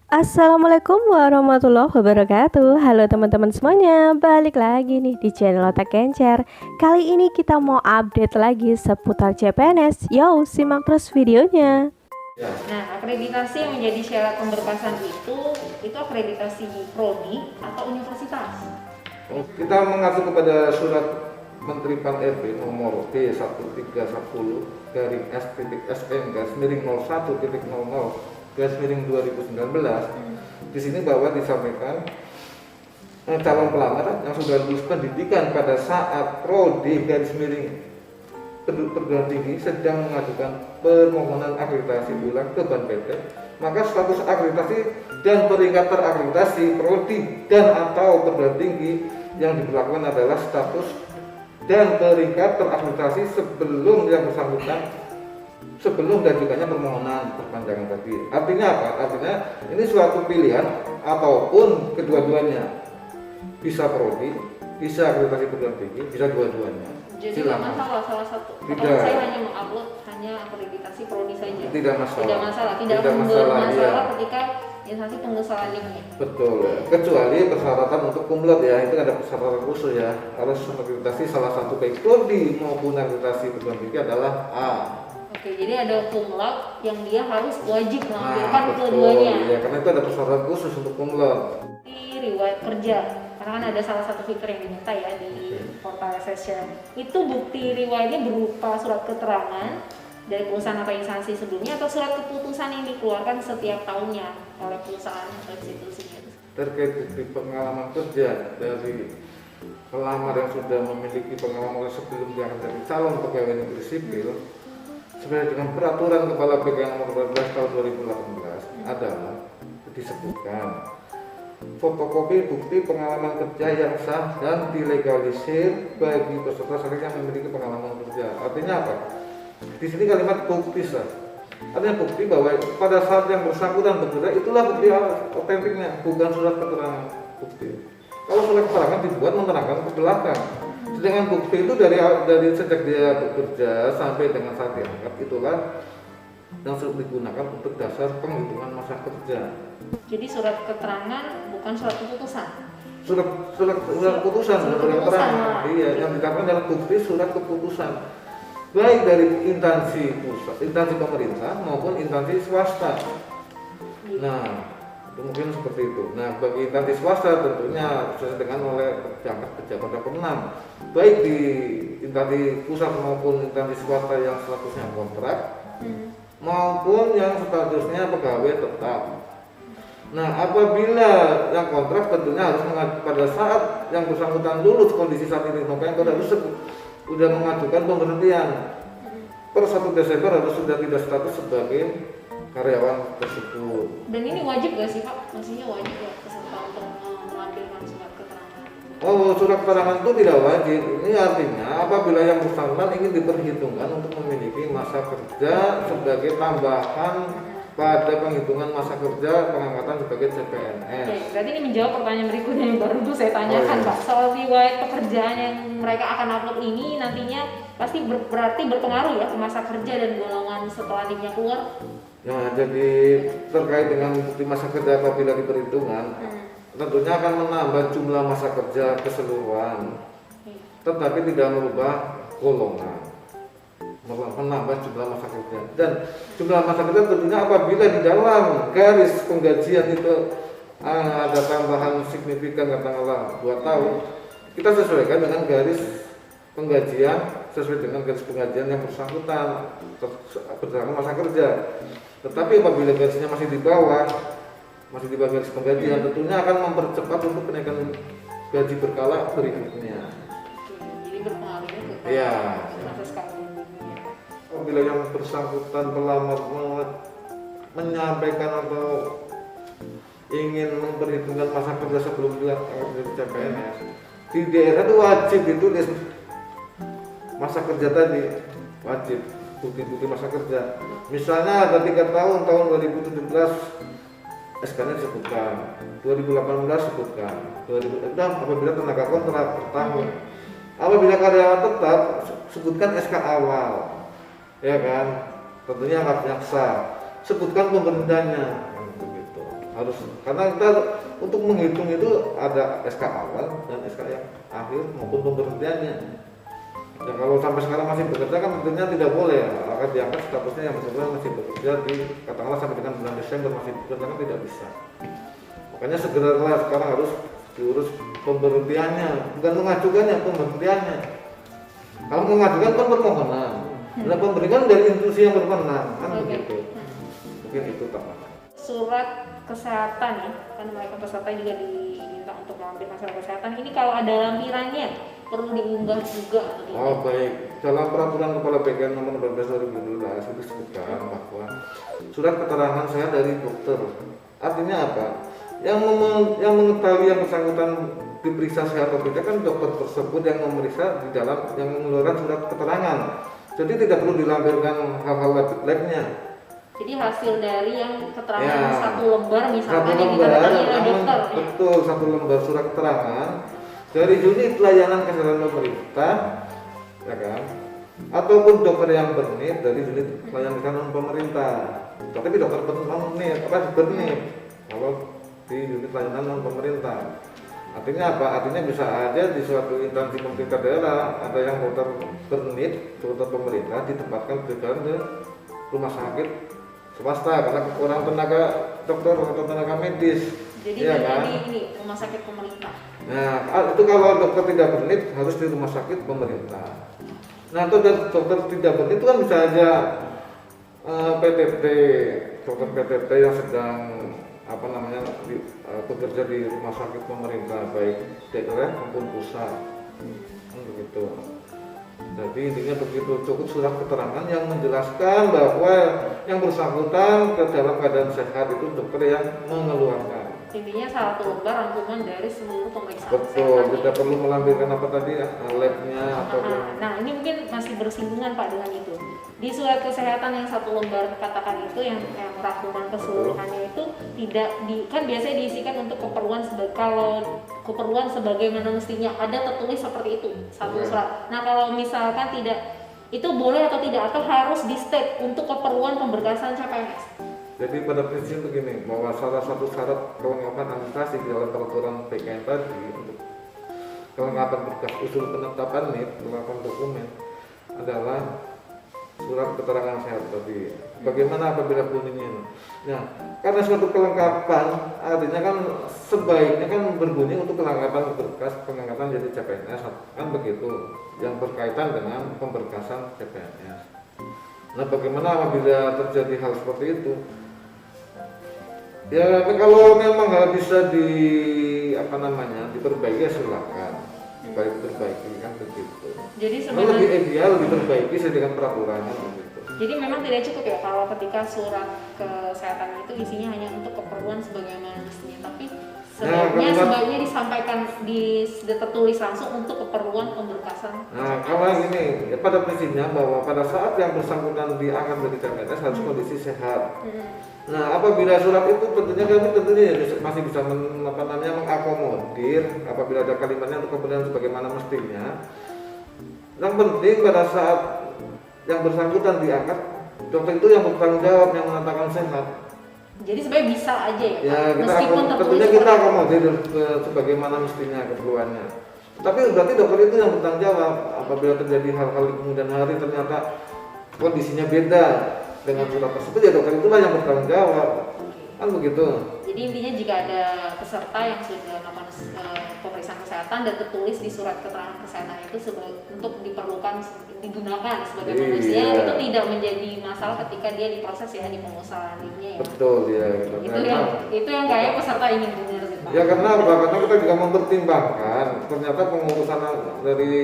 Assalamualaikum warahmatullahi wabarakatuh. Halo teman-teman semuanya, balik lagi nih di channel Otak Kencer. Kali ini kita mau update lagi seputar CPNS. Yo, simak terus videonya. Nah, akreditasi yang menjadi syarat pemberkasan itu akreditasi prodi atau universitas. Kita mengacu kepada surat Menteri Pan-RB nomor B1310 garing S.SN garis miring 01.00 garis miring 2019. Di sini bahwa disampaikan calon pelamar yang sudah lulus pendidikan pada saat prodi garis miring perguruan tinggi sedang mengajukan permohonan akreditasi ulang ke BANPT, maka status akreditasi dan peringkat terakreditasi prodi dan atau perguruan tinggi yang diberlakukan adalah status dan peringkat terakreditasi sebelum yang bersangkutan sebelum diajukannya permohonan perpanjangan tadi. Artinya apa? Artinya ini suatu pilihan ataupun kedua-duanya, bisa prodi, bisa akreditasi perguruan tinggi, bisa dua-duanya. Jadi tidak masalah salah satu. Tidak. Kalau saya hanya mengupload hanya akreditasi prodi saja. Tidak masalah. Tidak masalah. Tidak masalah Ya. ketika instansi pengesalan linknya. Betul. Kecuali persyaratan untuk kumlot ya, itu ada persyaratan khusus ya. Harus akreditasi salah satu baik prodi maupun akreditasi perguruan tinggi adalah A. Oke, jadi ada kumlot yang dia harus wajib melampirkan Betul. keduanya. Ya, karena itu ada persyaratan khusus untuk kumlot. Di riwayat kerja, karena kan ada salah satu fitur yang diminta ya di portal SSN. Itu bukti riwayatnya berupa surat keterangan dari perusahaan atau instansi sebelumnya atau surat keputusan yang dikeluarkan setiap tahunnya oleh perusahaan atau institusinya. Terkait bukti pengalaman kerja dari pelamar yang sudah memiliki pengalaman sebelum dia akan jadi calon pegawai negeri sipil, sesuai dengan peraturan Kepala BKN nomor 12 tahun 2018 adalah disebutkan fotokopi bukti pengalaman kerja yang sah dan dilegalisir bagi peserta seleksi yang memiliki pengalaman kerja. Artinya apa? Di sini kalimat bukti sah. Artinya bukti bahwa pada saat yang bersangkutan bekerja itulah bukti otentiknya, bukan surat keterangan bukti. Kalau surat keterangan dibuat menerangkan ke belakang. Sedangkan bukti itu dari sejak dia bekerja sampai dengan saat diangkat itulah yang sering digunakan untuk dasar penghitungan masa kerja. Jadi surat keterangan bukan surat keputusan. Surat keputusan. Iya, yang dikatakan dalam bukti surat keputusan baik dari instansi pusat, instansi pemerintah maupun instansi swasta. Nah, itu mungkin seperti itu. Nah, bagi instansi swasta tentunya sesuai dengan oleh pejabat Kemenang, baik di instansi pusat maupun instansi swasta yang statusnya kontrak maupun yang statusnya pegawai tetap. Nah, apabila yang kontrak tentunya harus pada saat yang bersangkutan lulus kondisi saat ini, makanya harus sudah mengajukan pemberhentian per 1 Desember harus sudah tidak status sebagai karyawan tersebut. Dan ini wajib gak sih Pak? Maksudnya wajib ya peserta untuk melampirkan surat keterangan? Oh, surat keterangan itu tidak wajib. Ini artinya apabila yang bersangkutan ingin diperhitungkan untuk memiliki masa kerja sebagai tambahan pada penghitungan masa kerja pengangkatan sebagai CPNS. Oke, berarti ini menjawab pertanyaan berikutnya yang baru tuh saya tanyakan Pak. Soal riwayat pekerjaan yang mereka akan upload ini nantinya pasti berarti berpengaruh ya ke masa kerja dan golongan setelah linknya keluar. Ya, jadi terkait dengan bukti masa kerja apabila diperhitungkan, tentunya akan menambah jumlah masa kerja keseluruhan, tetapi tidak merubah golongan. Menambah jumlah masa kerja dan jumlah masa kerja tentunya apabila di dalam garis penggajian itu ada tambahan signifikan katakanlah 2 tahun, kita sesuaikan dengan garis penggajian sesuai dengan garis penggajian yang bersangkutan berdasarkan masa kerja. Tetapi apabila garisnya masih di bawah garis penggajian, tentunya akan mempercepat untuk kenaikan gaji berkala berikutnya. Jadi berpengaruhnya ke masa sekarang. Apabila yang bersangkutan pelamar menyampaikan atau ingin memperhitungkan masa kerja sebelum dia menjadi CPNS, di daerah itu wajib ditulis masa kerja tadi, wajib bukti-bukti masa kerja. Misalnya ada 3 tahun 2017 SK-nya disebutkan, 2018 sebutkan, 2006 apabila tenaga kontrak per tahun. Apabila karyawan tetap sebutkan SK awal. Ya kan, tentunya harus yang sah. Sebutkan pemberhentiannya, begitu. harus, karena kita untuk menghitung itu ada SK awal dan SK yang akhir maupun pemberhentiannya. Ya kalau sampai sekarang masih bekerja kan tentunya tidak boleh, akan diangkat statusnya yang bersangkutan masih bekerja di katakanlah sampai dengan bulan Desember masih bekerja kan tidak bisa. Makanya segeralah sekarang harus diurus pemberhentiannya, bukan mengajukannya, pemberhentiannya. Kalau mengajukan kan permohonan, nah pemberian dari institusi yang berwenang kan begitu. Mungkin itu tambahan. Surat kesehatan ya, kan mereka peserta juga diminta untuk melampirkan surat kesehatan. Ini kalau ada lampirannya perlu diunggah juga atau tidak? Oh baik, dalam peraturan kepala BKN nomor 14 2012 itu disebutkan bahwa surat keterangan saya dari dokter. Artinya apa? Yang mengetahui yang bersangkutan diperiksa sehat atau tidak kan dokter tersebut yang memeriksa di dalam yang mengeluarkan surat keterangan. Jadi tidak perlu dilampirkan hal-hal labnya. Jadi hasil dari yang keterangan Ya, satu lembar misalkan satu yang lembar, ditandatangani oleh dokter. Ya. betul, satu lembar surat keterangan dari unit layanan kesehatan pemerintah, ya kan? Ataupun dokter yang bernit dari unit layanan kesehatan pemerintah. Tapi dokter bernit kalau di unit layanan non pemerintah. Artinya apa? Artinya bisa aja di suatu instansi pemerintah daerah ada yang dokter bernit, dokter pemerintah ditempatkan ke rumah sakit swasta karena kekurangan tenaga dokter atau tenaga medis. Jadi ya hanya kan? di ini rumah sakit pemerintah. Nah, itu kalau dokter tidak bernit harus di rumah sakit pemerintah. Nah, atau dokter tidak bernit itu kan bisa aja PTT, dokter PTT yang sedang bekerja di rumah sakit pemerintah baik daerah maupun pusat. Begitu. Jadi intinya begitu, cukup surat keterangan yang menjelaskan bahwa yang bersangkutan ke dalam keadaan sehat itu dokter yang mengeluarkan. Intinya satu lembar rangkuman dari seluruh pemeriksaan Betul, kesehatan. tidak perlu melampirkan apa tadi labnya atau Nah ini mungkin masih bersinggungan Pak dengan itu. Di surat kesehatan yang satu lembar katakan itu yang rangkuman keseluruhannya itu tidak kan biasanya diisikan untuk keperluan keperluan sebagaimana mestinya ada tertulis seperti itu satu surat. Nah kalau misalkan tidak, itu boleh atau tidak atau harus di state untuk keperluan pemberkasan CPNS? Jadi pada prinsip begini, bahwa salah satu syarat kelengkapan administrasi di dalam peraturan PKN tadi untuk kelengkapan berkas usul penetapan NIP, kelengkapan dokumen adalah surat keterangan sehat tadi. Bagaimana apabila bunyinya? Nah, karena suatu kelengkapan artinya kan sebaiknya kan berbunyi untuk kelengkapan berkas pengangkatan jadi CPNS kan begitu, yang berkaitan dengan pemberkasan CPNS. Nah, bagaimana apabila terjadi hal seperti itu? Ya, kalau memang nggak bisa diperbaiki ya silakan diperbaiki kan begitu. Jadi Lebih sebenarnya ideal diperbaiki sesuai dengan peraturannya begitu. jadi memang tidak cukup ya kalau ketika surat kesehatan itu isinya hanya untuk keperluan sebagaimana mestinya, tapi sebaiknya disampaikan tertulis langsung untuk keperluan pemberkasan. Nah, kalau gini, ya pada prinsipnya bahwa pada saat yang bersangkutan diangkat dari CPNS harus kondisi sehat. Nah, apabila surat itu tentunya masih bisa mengakomodir apabila ada kalimatnya untuk keperluan sebagaimana mestinya. Yang penting pada saat yang bersangkutan diangkat, dokter itu yang bertanggung jawab yang mengatakan sehat. Jadi sebenarnya bisa aja ya, meskipun tentunya kita akomodir sebagaimana mestinya keperluannya. Tapi berarti dokter itu yang bertanggung jawab apabila terjadi hal-hal di kemudian hari ternyata kondisinya beda dengan surat tersebut, ya dokter itulah yang bertanggung jawab. Kan begitu. Jadi intinya jika ada peserta yang sudah melakukan pemeriksaan kesehatan dan tertulis di surat keterangan kesehatan itu untuk digunakan sebagai manusia, itu tidak menjadi masalah ketika dia diproses ya di pengusahaan ini ya. Betul ya. Itu yang kayak peserta ingin dengar sih Pak. Ya karena kita juga mempertimbangkan ternyata pengurusan dari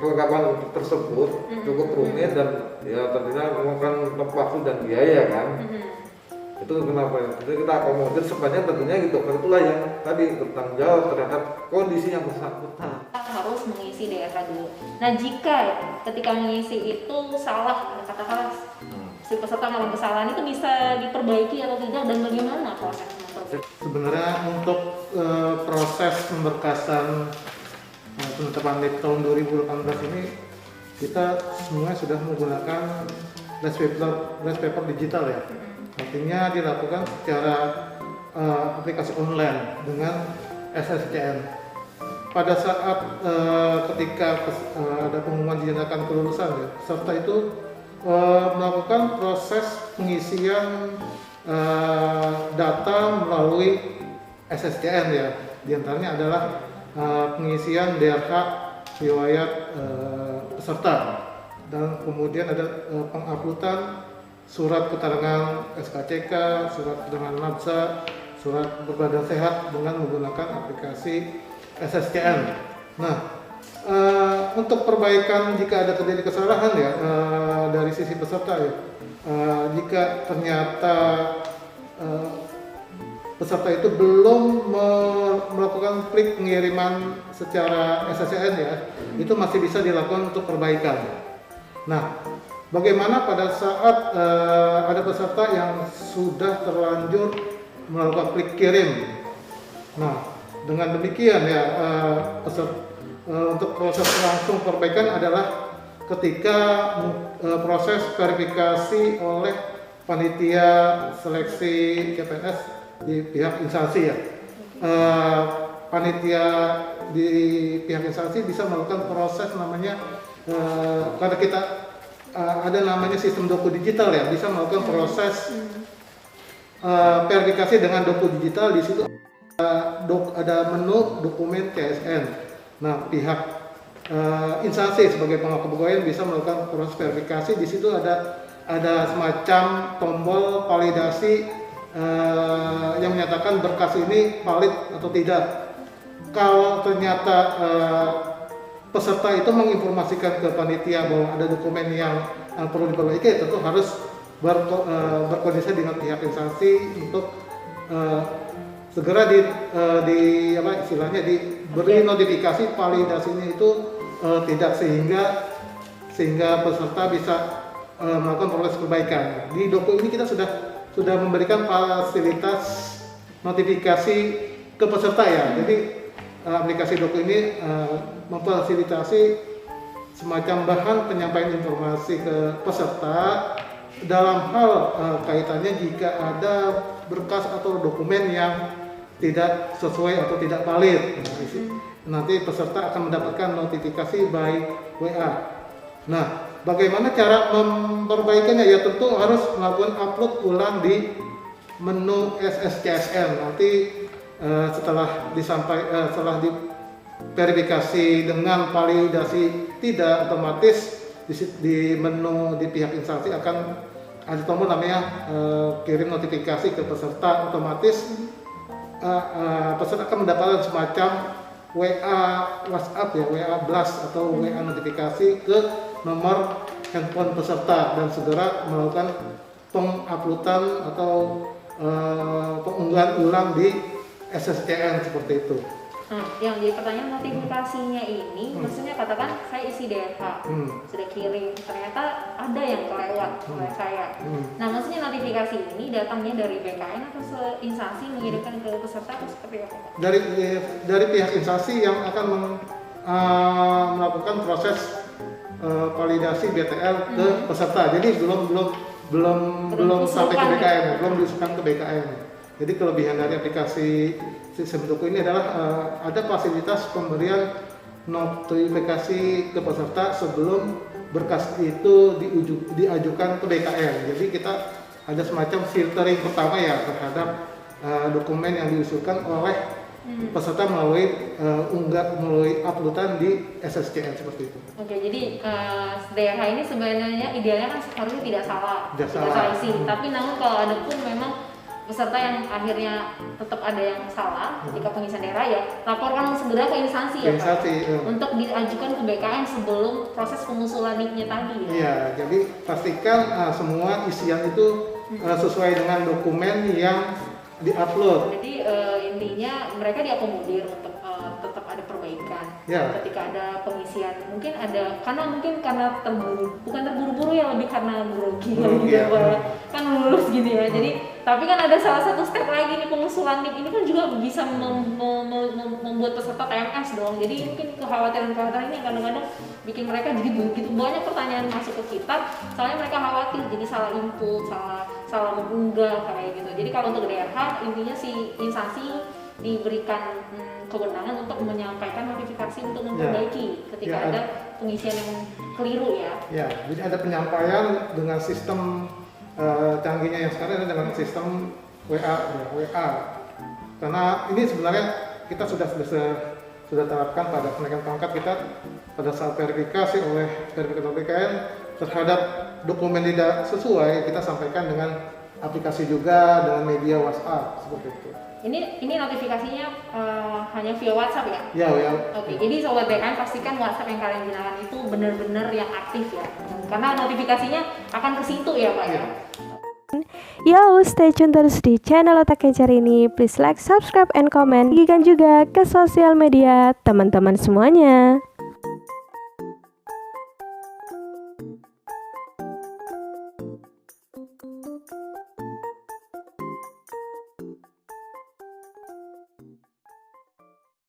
kelengkapan tersebut cukup rumit dan ya tentunya memakan waktu dan biaya kan. Itu kenapa ya? Jadi kita akomodir sebanyak tentunya dokter itulah yang tadi bertanggung jawab terhadap kondisi yang bersangkutan. Harus mengisi DRH dulu. Nah jika ketika mengisi itu salah, katakanlah si peserta melakukan kesalahan, itu bisa diperbaiki atau tidak dan bagaimana proses memperbaiki? Sebenarnya untuk proses pemberkasan penetapan NIP tahun 2018 ini kita semuanya sudah menggunakan last paper digital ya. Artinya dilakukan secara aplikasi online dengan SSCN. Pada saat ketika ada pengumuman dinyatakan kelulusan, ya, peserta itu melakukan proses pengisian data melalui SSCN ya. Di antaranya adalah pengisian DRH riwayat peserta, dan kemudian ada penguploadan surat keterangan SKCK, surat keterangan nafsa, surat berbadan sehat dengan menggunakan aplikasi SSCN. Nah, untuk perbaikan jika ada terjadi kesalahan ya dari sisi peserta ya, jika ternyata peserta itu belum melakukan klik pengiriman secara SSCN ya, itu masih bisa dilakukan untuk perbaikan. Nah, bagaimana pada saat ada peserta yang sudah terlanjur melakukan klik kirim? Nah, dengan demikian ya, untuk proses langsung perbaikan adalah ketika proses verifikasi oleh panitia seleksi CPNS di pihak instansi ya. Panitia di pihak instansi bisa melakukan proses namanya karena kita ada namanya sistem doku digital ya, bisa melakukan proses verifikasi dengan doku digital. Di situ ada menu dokumen CSN. Nah, pihak instansi sebagai pemangku kepegawaian bisa melakukan proses verifikasi. Di situ ada semacam tombol validasi yang menyatakan berkas ini valid atau tidak. Kalau ternyata peserta itu menginformasikan ke panitia bahwa ada dokumen yang perlu diperbaiki, tentu harus berkoordinasi dengan pihak instansi untuk segera diberi notifikasi validasinya itu tidak, sehingga peserta bisa melakukan proses perbaikan. Di doku ini kita sudah memberikan fasilitas notifikasi ke peserta ya. Jadi aplikasi doku ini memfasilitasi semacam bahan penyampaian informasi ke peserta dalam hal kaitannya jika ada berkas atau dokumen yang tidak sesuai atau tidak valid. Nanti peserta akan mendapatkan notifikasi by WA. Nah, bagaimana cara memperbaikinya? Ya tentu harus melakukan upload ulang di menu SSCSN. Nanti setelah diverifikasi dengan validasi tidak, otomatis di menu di pihak instansi akan ada tombol namanya kirim notifikasi ke peserta. Otomatis peserta akan mendapatkan semacam WA WhatsApp ya, WA blast atau WA notifikasi ke nomor handphone peserta, dan segera melakukan penguploadan atau pengunggahan ulang di SSCN seperti itu. Yang jadi pertanyaan, notifikasinya ini maksudnya katakan saya isi DRH sudah kirim, ternyata ada yang kelewat oleh saya. Nah, maksudnya notifikasi ini datangnya dari BKN atau instansi mengirimkan ke peserta atau seperti apa? Dari pihak instansi yang akan melakukan proses validasi BTL ke peserta. Jadi belum sampai ke BKN, belum diusulkan ke BKN. Jadi kelebihan dari aplikasi sistem doku ini adalah ada fasilitas pemberian notifikasi ke peserta sebelum berkas itu diajukan ke BKN. Jadi kita ada semacam filtering pertama ya terhadap dokumen yang diusulkan oleh peserta melalui uploadan di SSCN seperti itu. Oke, jadi DRH ini sebenarnya idealnya kan harusnya tidak salah isi. Tapi namun kalau ada pun memang peserta yang akhirnya tetap ada yang salah ketika pengisian daerah, ya laporkan segera ke instansi ya Pak, untuk diajukan ke BKN sebelum proses pengusulan NIK-nya tadi ya. Iya, jadi pastikan semua isian itu sesuai dengan dokumen yang diupload. Jadi intinya mereka diakomodir untuk tetap ada perbaikan kan. Ya. Ketika ada pengisian, mungkin karena bukan terburu-buru ya, lebih karena grogi gitu ya. kan lulus gitu ya. Jadi tapi kan ada salah satu step lagi nih, pengusulan NIP ini kan juga bisa membuat peserta TMS dong. Jadi mungkin kekhawatiran ini kadang-kadang bikin mereka jadi begitu banyak pertanyaan masuk ke kita, soalnya mereka khawatir jadi salah input, salah mengunggah kayak gitu. Jadi kalau untuk DRH intinya si instansi diberikan kewenangan untuk menyampaikan notifikasi untuk memperbaiki ketika ada pengisian yang keliru ya. Ya, jadi ada penyampaian dengan sistem canggihnya yang sekarang dengan sistem WA. Karena ini sebenarnya kita sudah terapkan pada kenaikan pangkat kita pada saat verifikasi oleh verifikator PKN terhadap dokumen tidak sesuai, kita sampaikan dengan aplikasi juga, dengan media WhatsApp seperti itu. Ini notifikasinya hanya via WhatsApp ya? Ya. Oke, jadi sobat BKN pastikan WhatsApp yang kalian gunakan itu benar-benar yang aktif ya, karena notifikasinya akan ke situ ya Pak ya. Yo, stay tune terus di channel Otak Kencer ini. Please like, subscribe, and comment. Bagikan juga ke sosial media teman-teman semuanya.